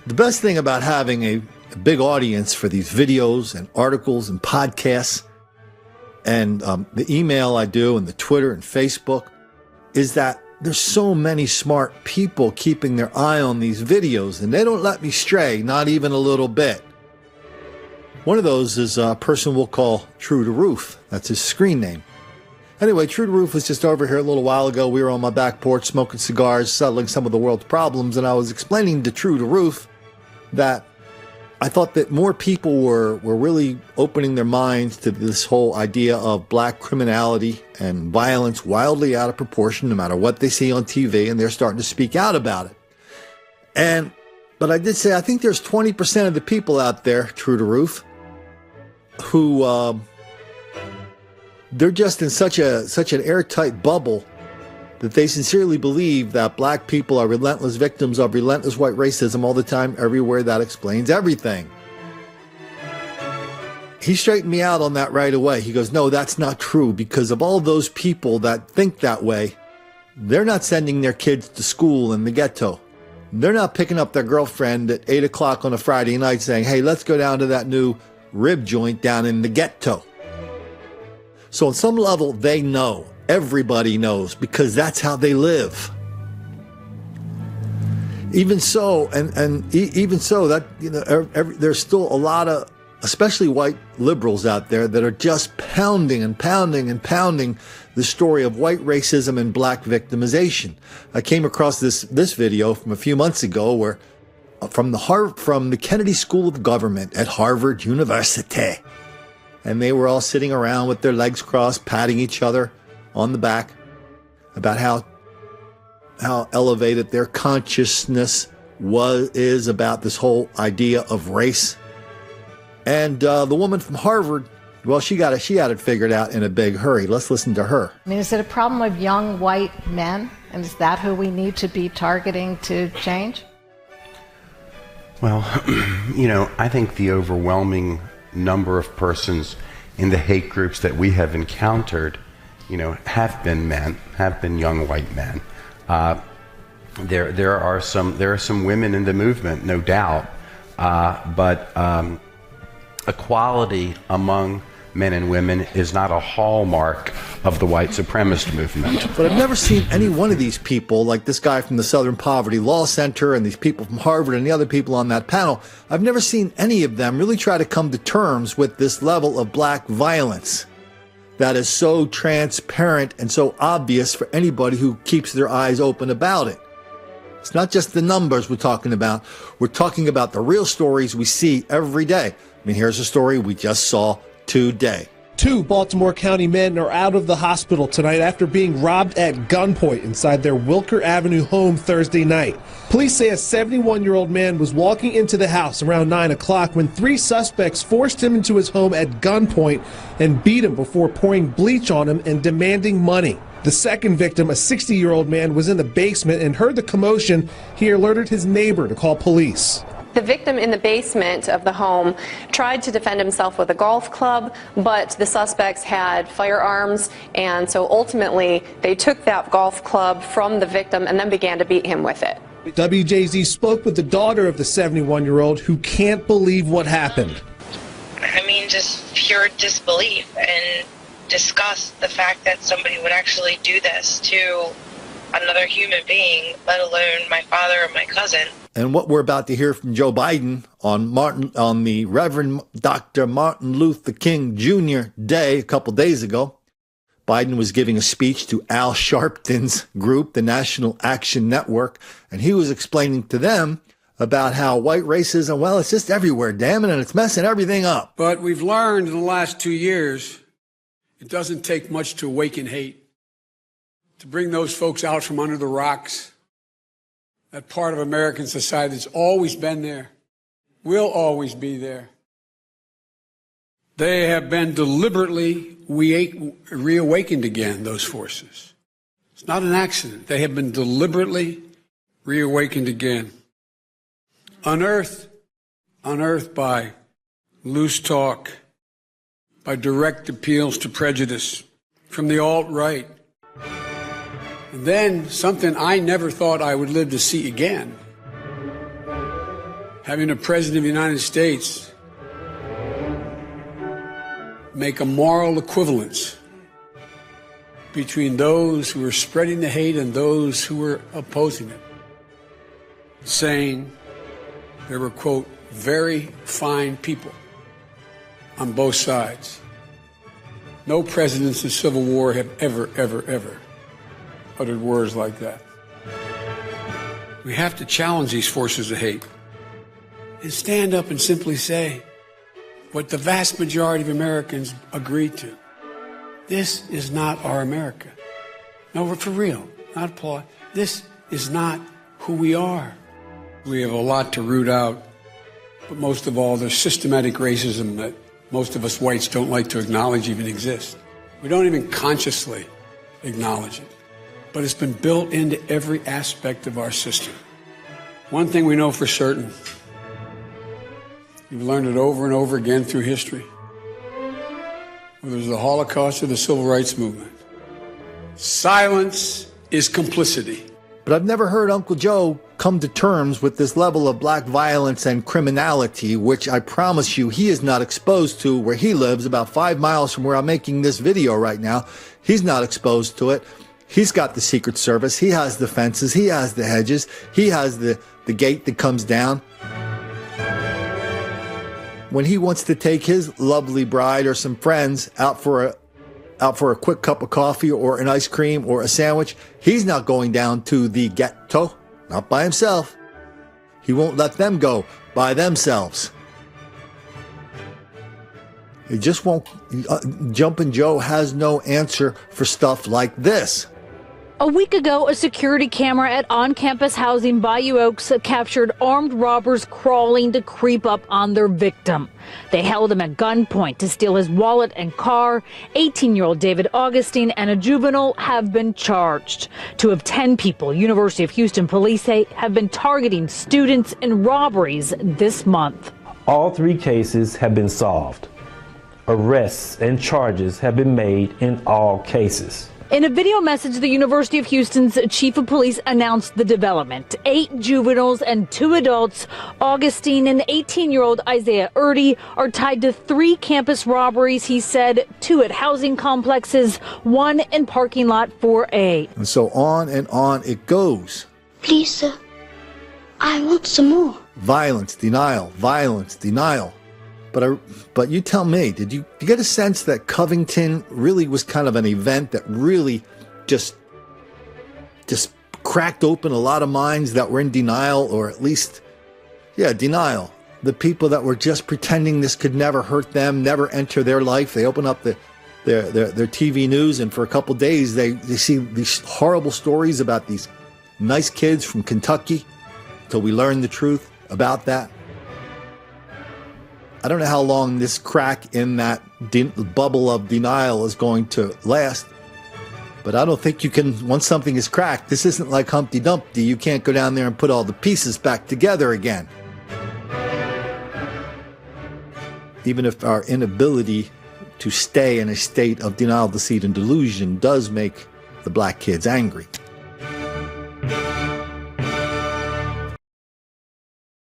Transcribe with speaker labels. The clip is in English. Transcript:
Speaker 1: The best thing about having a big audience for these videos and articles and podcasts and the email I do and the Twitter and Facebook is that there's so many smart people keeping their eye on these videos, and they don't let me stray, not even a little bit. One of those is a person we'll call True to Roof. That's his screen name. Anyway, True to Roof was just over here a little while ago. We were on my back porch smoking cigars, settling some of the world's problems, and I was explaining to True to Roof that I thought that more people were really opening their minds to this whole idea of black criminality and violence wildly out of proportion no matter what they see on TV, and they're starting to speak out about it. But I did say I think there's 20% of the people out there, True to Roof, who they're just in such an airtight bubble that they sincerely believe that black people are relentless victims of relentless white racism all the time, everywhere. That explains everything. He straightened me out on that right away. He goes, no, that's not true, because of all those people that think that way, they're not sending their kids to school in the ghetto. They're not picking up their girlfriend at 8 o'clock on a Friday night saying, hey, let's go down to that new rib joint down in the ghetto. So on some level, they know. Everybody knows, because that's how they live. Even so, even so, that there's still a lot of, especially white liberals out there, that are just pounding and pounding and pounding the story of white racism and black victimization. I came across this video from a few months ago, where from the Kennedy School of Government at Harvard University, and they were all sitting around with their legs crossed, patting each other on the back about how elevated their consciousness is about this whole idea of race. And the woman from Harvard, well, she had it figured out in a big hurry. Let's listen to her.
Speaker 2: I mean, is it a problem of young white men? And is that who we need to be targeting to change?
Speaker 3: Well, I think the overwhelming number of persons in the hate groups that we have encountered have been men, have been young white men. There are some women in the movement, no doubt, but equality among men and women is not a hallmark of the white supremacist movement.
Speaker 1: But I've never seen any one of these people, like this guy from the Southern Poverty Law Center and these people from Harvard and the other people on that panel, I've never seen any of them really try to come to terms with this level of black violence that is so transparent and so obvious for anybody who keeps their eyes open about it. It's not just the numbers we're talking about. We're talking about the real stories we see every day. I mean, here's a story we just saw today.
Speaker 4: 2 Baltimore County men are out of the hospital tonight after being robbed at gunpoint inside their Wilker Avenue home Thursday night. Police say a 71-year-old man was walking into the house around 9 o'clock when 3 suspects forced him into his home at gunpoint and beat him before pouring bleach on him and demanding money. The second victim, a 60-year-old man, was in the basement and heard the commotion. He alerted his neighbor to call police.
Speaker 5: The victim in the basement of the home tried to defend himself with a golf club, but the suspects had firearms, and so ultimately they took that golf club from the victim and then began to beat him with it.
Speaker 4: WJZ spoke with the daughter of the 71-year-old who can't believe what happened.
Speaker 6: I mean, just pure disbelief and disgust, the fact that somebody would actually do this to another human being, let alone my father or my cousin.
Speaker 1: And what we're about to hear from Joe Biden on the Reverend Dr. Martin Luther King Jr. Day a couple days ago. Biden was giving a speech to Al Sharpton's group, the National Action Network, and he was explaining to them about how white racism, well, it's just everywhere, damn it, and it's messing everything up.
Speaker 7: But we've learned in the last 2 years, it doesn't take much to awaken hate, to bring those folks out from under the rocks. That part of American society that's always been there, will always be there. They have been deliberately reawakened again, those forces. It's not an accident. They have been deliberately reawakened again. Unearthed by loose talk, by direct appeals to prejudice from the alt-right. And then something I never thought I would live to see again. having a president of the United States make a moral equivalence between those who are spreading the hate and those who are opposing it, saying there were, quote, very fine people on both sides. No presidents in Civil War have ever uttered words like that. We have to challenge these forces of hate and stand up and simply say what the vast majority of Americans agreed to. This is not our America. No, for real, not applaud. This is not who we are. We have a lot to root out, but most of all, there's systematic racism that most of us whites don't like to acknowledge even exists. We don't even consciously acknowledge it, but it's been built into every aspect of our system. One thing we know for certain, you've learned it over and over again through history, whether it's the Holocaust or the Civil Rights Movement, silence is complicity.
Speaker 1: But I've never heard Uncle Joe come to terms with this level of black violence and criminality, which I promise you he is not exposed to where he lives, about 5 miles from where I'm making this video right now. He's not exposed to it. He's got the Secret Service. He has the fences. He has the hedges. He has the gate that comes down. When he wants to take his lovely bride or some friends out for a quick cup of coffee or an ice cream or a sandwich, he's not going down to the ghetto, not by himself. He won't let them go by themselves. He just won't. Jumpin' Joe has no answer for stuff like this.
Speaker 8: A week ago, a security camera at on-campus housing Bayou Oaks captured armed robbers crawling to creep up on their victim. They held him at gunpoint to steal his wallet and car. 18-year-old David Augustine and a juvenile have been charged. 2 of 10 people, University of Houston police say, have been targeting students in robberies this month.
Speaker 9: All 3 cases have been solved. Arrests and charges have been made in all cases.
Speaker 8: In a video message, the University of Houston's chief of police announced the development. 8 juveniles and 2 adults, Augustine and 18-year-old Isaiah Erdy, are tied to 3 campus robberies, he said, 2 at housing complexes, 1 in parking lot 4A.
Speaker 1: And so on and on it goes.
Speaker 10: Please, sir, I want some more.
Speaker 1: Violence, denial, violence, denial. But you tell me, did you get a sense that Covington really was kind of an event that really just cracked open a lot of minds that were in denial, or at least, denial. The people that were just pretending this could never hurt them, never enter their life. They open up their TV news, and for a couple days they see these horrible stories about these nice kids from Kentucky till we learn the truth about that. I don't know how long this crack in that bubble of denial is going to last, but I don't think you can, once something is cracked, this isn't like Humpty Dumpty. You can't go down there and put all the pieces back together again. Even if our inability to stay in a state of denial, deceit, and delusion does make the black kids angry.